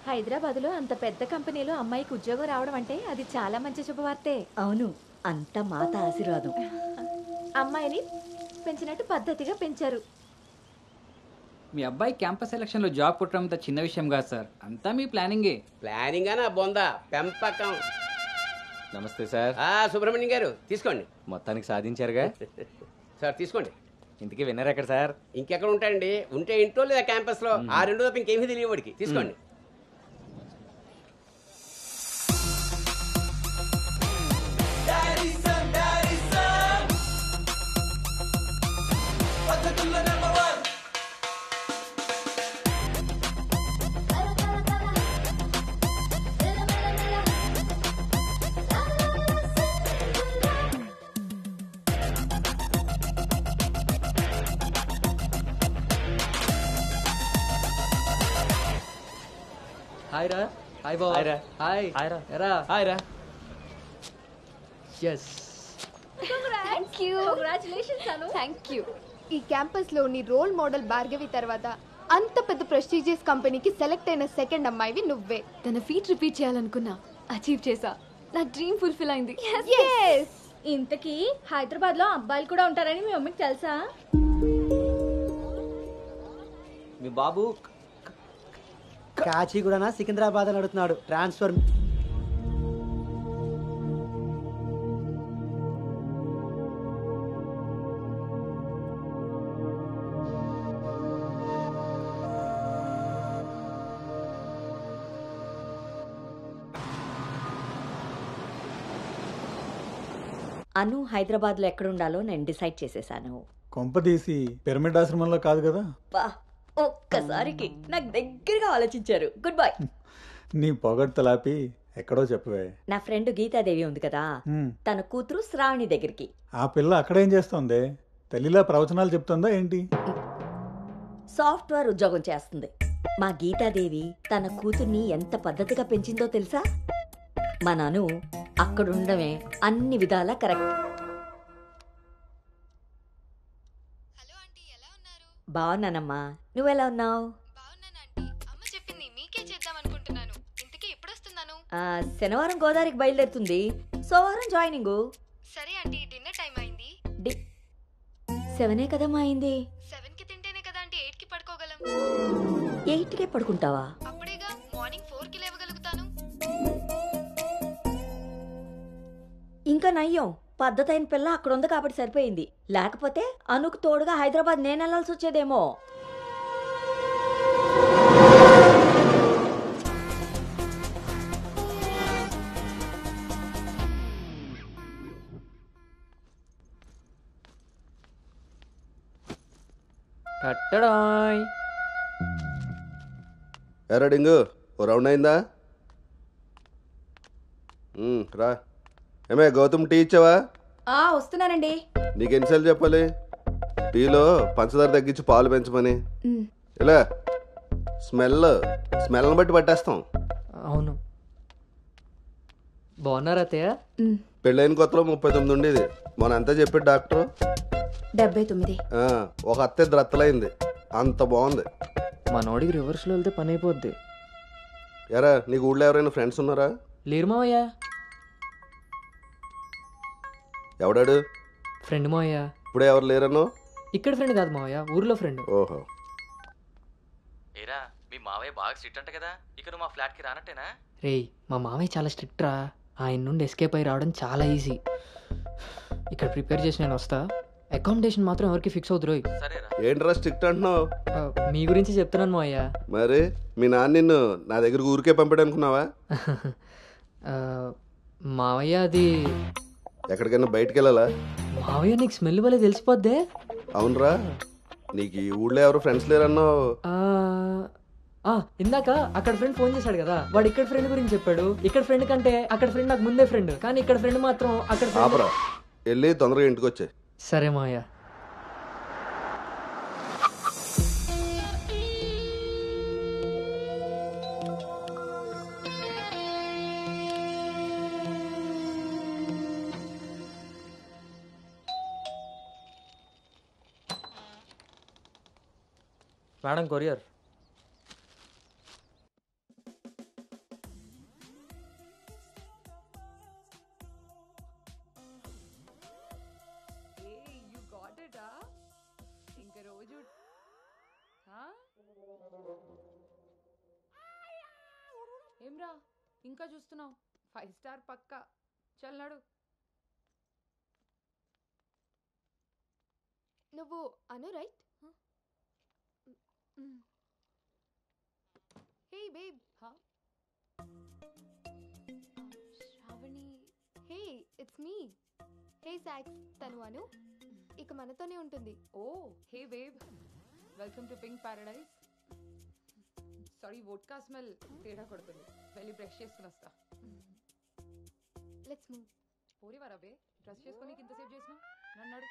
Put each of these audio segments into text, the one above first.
హైదరాబాద్లో అంత పెద్ద కంపెనీలో అమ్మాయికి ఉద్యోగం రావడం అంటే అది చాలా మంచి శుభవార్తే. అవును, అంత మాత ఆశీర్వాదం. అమ్మాయిని పెంచినట్టు పద్ధతిగా పెంచారు. మీ అబ్బాయి క్యాంపస్ సెలక్షన్లో జాబ్ కొట్టడం అంత చిన్న విషయం కాదు సార్, అంతా మీ ప్లానింగే. ప్లానింగ్ అనా బొందా పెంపకం. నమస్తే సార్. సుబ్రహ్మణ్యం గారు తీసుకోండి. మొత్తానికి సాధించారుగా. సార్ తీసుకోండి. ఇంతకీ విన్నర్ ఎక్కడ సార్? ఇంకెక్కడ ఉంటాయండి, ఉంటే ఇంట్లో లేదా క్యాంపస్ లో. ఆ రెండు తప్ప ఇంకేమీ తెలియవాడికి. తీసుకోండి. హాయ్ రా. హాయ్ బావ. హాయ్ రా. హాయ్. హాయ్ రా. ఎరా. హాయ్ రా. yes thank you. ఈ క్యాంపస్ లోని రోల్ మోడల్ భార్గవి తర్వాత అంత పెద్ద ప్రెస్టీజియస్ కంపెనీకి సెలెక్ట్ అయిన సెకండ్ అమ్మాయివి నువ్వే. తన ఫీట్ రిపీట్ చేయాలనుకున్నా, అచీవ్ చేసా. నా డ్రీమ్ ఫుల్ఫిల్ అయింది. ఇంతకీ హైదరాబాద్ లో అబ్బాయిలు కూడా ఉంటారని మీ మమ్మీకి తెలుసా? మీ బాబు కాచిగూడనా సికింద్రాబాద్ అని అడుగుతున్నాడు. ట్రాన్స్ఫర్. అను హైదరాబాద్లో ఎక్కడుండాలో నేను డిసైడ్ చేసేసాను. కొంపదీసి పిరమిడ్ ఆశ్రమంలో కాదు కదా? బా, ఒక్కసారికి నాకు దగ్గరగా ఆలోచించారు. Good bye. నీ పొగడ్తలాపి ఎక్కడో చెప్పవే. నా ఫ్రెండ్ గీతాదేవి ఉంది కదా, తన కూతురు శ్రావణి దగ్గరికి. ఆ పిల్ల అక్కడేం చేస్తోంది? తల్లిలా ప్రవచనాలు చెప్తుందా ఏంటి? సాఫ్ట్వేర్ ఉద్యోగం చేస్తుంది. మా గీతాదేవి తన కూతుర్ని ఎంత పద్ధతిగా పెంచిందో తెలుసా? మా నాను అక్కడుండమే అన్ని విధాలా కరెక్ట్. బాగున్నానమ్మా, నువ్వెలా ఉన్నావు? శనివారం గోదావరికి బయలుదేరుతుంది, సోమవారం జాయినింగ్. సరే ఆంటీ, డిన్నర్ టైం అయింది. 7 కదమ్మా అయింది. 7కి తింటేనే కదా ఆంటీ 8కి పడుకోగలం. 8కే పడుకుంటావా? అప్పుడేగా మార్నింగ్ 4కి లేవగలుగుతాను. ఇంకా నయ్యం, పద్ధతైన పిల్ల అక్కడ ఉంది కాబట్టి సరిపోయింది. లేకపోతే అనుకు తోడుగా హైదరాబాద్ నేను వెళ్లాల్సి వచ్చేదేమో. ఎరా డింగు, ఓ రౌండ్ అయిందా? రా. ఏమే గౌతమ్, టీ ఇచ్చావా? వస్తున్నానండి. నీకు ఎన్నిసార్లు చెప్పాలి టీలో పంచదార తగ్గించి పాలు పెంచమని? ఇలా స్మెల్ని బట్టి పట్టేస్తాం. అవును. బాగున్నారా అత్తయ్య? పెళ్ళైన కొత్తలో 39 ఉండేది, మొన్న అంతా చెప్పాడు డాక్టర్. 79. ఒక అత్తే ద్రత్తలైంది, అంత బాగుంది. మా నోడికి రివర్స్లో వెళ్తే పని అయిపోద్ది. ఎరా, నీకు ఊళ్ళో ఎవరైనా ఫ్రెండ్స్ ఉన్నారా? లేరు మావయ్య. ఎవడాడు? ఫ్రెండ్ మావయ్య. ఇప్పుడే ఎవరు లేరన్నో? ఇక్కడ ఫ్రెండ్ కాదు మావయ్య, ఊర్లో ఫ్రెండ్. ఓహో. ఏరా, మీ మావయ్య బాగా స్ట్రిక్ట్ అంట కదా, ఇక నువ్వు మా ఫ్లాట్కి రానట్టేనా? రేయ్, మా మావయ్య చాలా స్ట్రిక్ట్ రా. ఆయన నుండి ఎస్కేప్ అయి రావడం చాలా ఈజీ. ఇక్కడ ప్రిపేర్ చేసి నేను వస్తా. అకామిడేషన్ మాత్రం ఎవరికి ఫిక్స్ అవుతురోయ్. ఏంట్రా స్ట్రిక్ట్ అంటున్నావు? మీ గురించి చెప్తున్నాను మావయ్య. మరి మీ నాన్న నిన్ను నా దగ్గర ఊరికే పంపాడు అనుకున్నావా? మావయ్య అది ఎక్కడికైనా బయటికి వెళ్ళాలా? మావయ్య నీకు స్మెల్ వల్లే తెలిసిపోద్దే. అవునరా, నీకు ఈ ఊళ్ళో ఎవరు ఫ్రెండ్స్ లేరన్నావు. ఇందాక అక్కడ ఫ్రెండ్ ఫోన్ చేశాడు కదా, వాడు ఇక్కడ ఫ్రెండ్ గురించి చెప్పాడు. ఇక్కడ ఫ్రెండ్ కంటే అక్కడ ఫ్రెండ్ నాకు ముందే ఫ్రెండ్, కానీ ఇక్కడ ఫ్రెండ్ మాత్రం అక్కడ. ఆపరా, వెళ్ళి తొందరగా ఇంటికి వచ్చే. సరే మావయ్య. Madam, courier. రోజు ఏమ్రా ఇంకా చూస్తున్నావు? 5 స్టార్ పక్కా. చల్నాడు. నువ్వు Anu right? Hey babe. Shravani. Hey it's me. Hey సాక్స్, తను అను. ఇక మనతోనే ఉంటుంది. Oh hey babe, welcome to pink paradise. Sorry, vodka smell తేడా కొడుతుంది. వెళ్ళి బ్రష్ చేసుకుని వస్తా. Let's move. పోరివారా బే, డ్రెస్ చేసుకొని ఇంతసేపు చేసినా? నన్నాడు.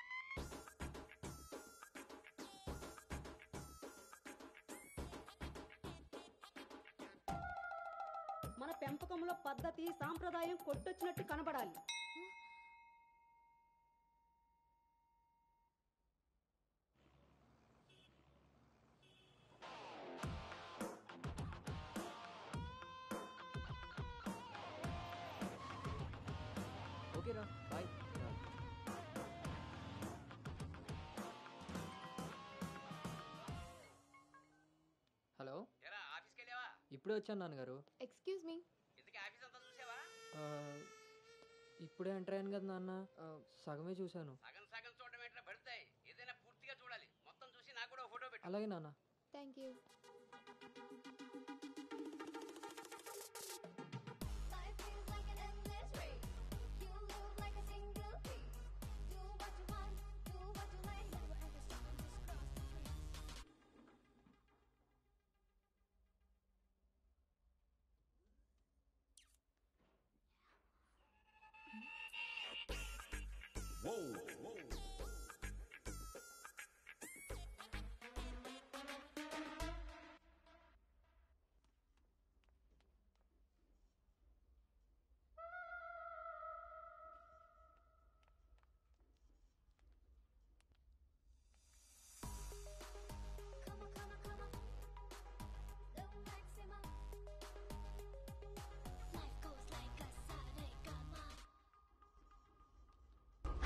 మన పెంపకంలో పద్ధతి సాంప్రదాయం కొట్టొచ్చినట్టు కనబడాలి. ఓకేరా, బాయ్. హలో, ఎరా ఆఫీస్కి వెళ్ళావా? ఇప్పుడే వచ్చాను నాన్నగారు. Excuse me. ఇంతకీ ఆఫీస్ అంతా చూసావా? ఆ, ఇప్పుడే ఎంటర్ అయ్యాను కదా నాన్న, సగమే చూశాను. సగం సగం చూడడం ఎట్లా పడతాయి? ఏదైనా పూర్తిగా చూడాలి. మొత్తం చూసి నాకు కూడా ఫోటో పెట్టు. అలాగే నాన్న. Thank you.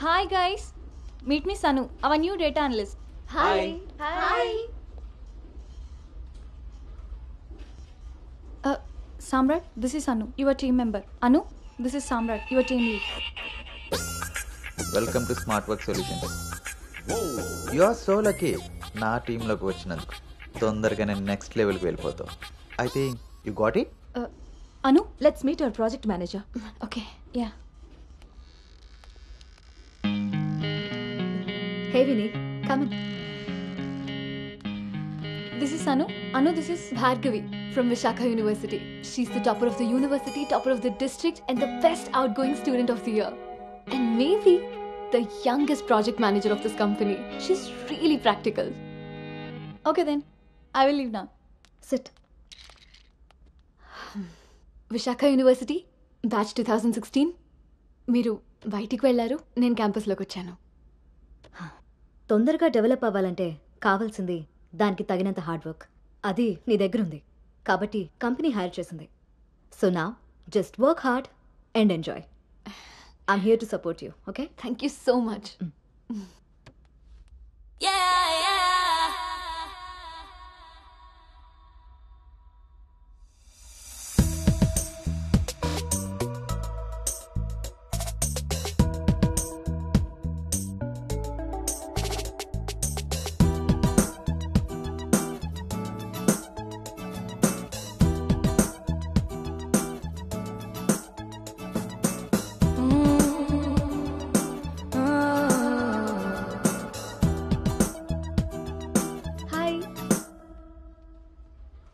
Hi guys, meet me Sanu, our new data analyst. Hi. Hi. Samrat, this is Anu, your team member. Anu, this is Samrat, your team lead. Welcome to smart work solutions. You are so lucky నా టీంలోకి వచ్చినందుకు. తొందరగా నేను next లెవెల్కి వెళ్ళిపోతావు. I think you got it. Anu, let's meet our project manager. Okay, yeah. Hey Vinny, come in. This is Anu. Anu, this is Bhargavi from Vishakha University. She's the topper of the university, topper of the district, and the best outgoing student of the year. And maybe the youngest project manager of this company. She's really practical. Okay then, I will leave now. Sit. Vishakha University, batch 2016. మీరు బయటికి వెళ్ళారు, నేను క్యాంపస్లోకి వచ్చాను. తొందరగా develop అవ్వాలంటే కావాల్సింది దానికి తగినంత హార్డ్ వర్క్. అది నీ దగ్గర ఉంది కాబట్టి కంపెనీ హైర్ చేసింది. సో నా just work hard and enjoy. I'm here to support you. Okay, thank you so much.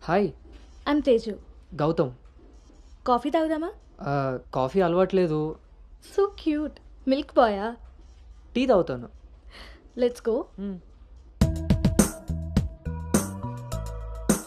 Hi, I'm Teju. Gautam. Coffee తాగుదామా? కాఫీ అలవాట్లేదు. So cute. Milk boy. Tea తాగుతాను. Let's go.